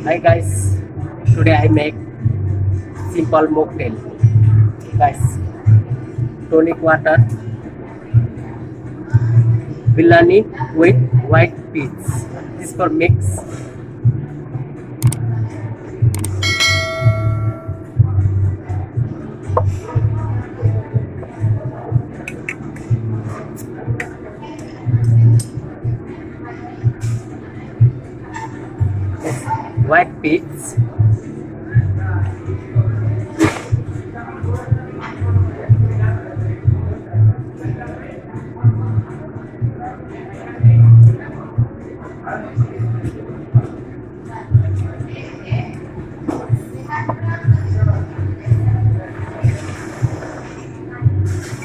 Hi guys, today I make simple mocktail. Guys, tonic water, Villani with white peas. This for mix. White peas.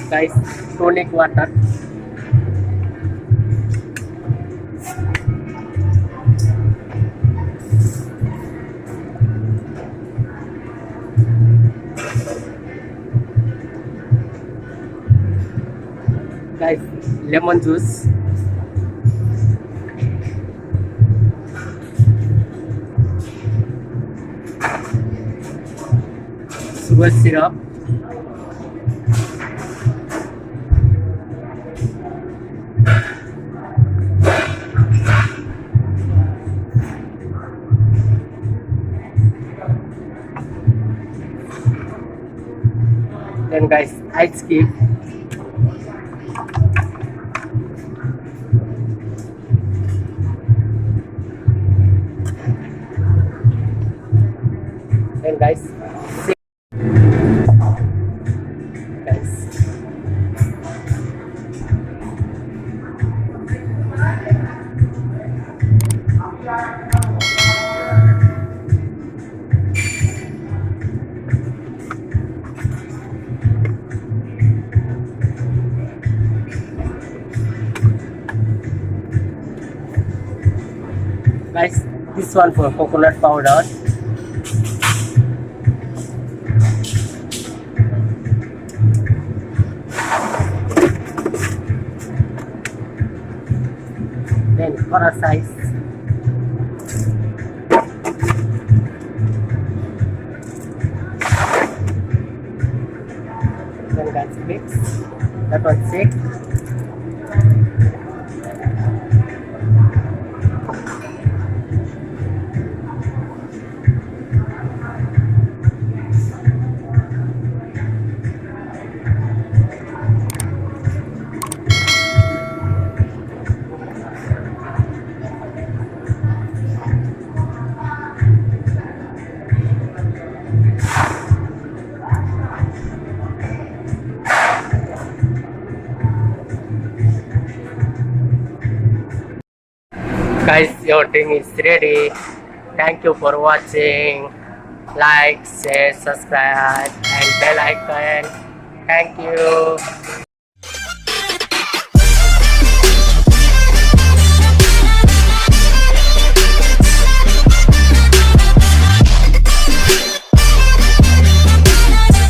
Guys, tonic water. Guys, lemon juice. Sugar syrup. Then guys, ice cube. Then guys, guys, guys, this one for coconut powder. Then corner size. Then guys, mix. That one shake. Guys, your drink is ready. Thank you for watching. Like, share, subscribe, and bell icon. Thank you.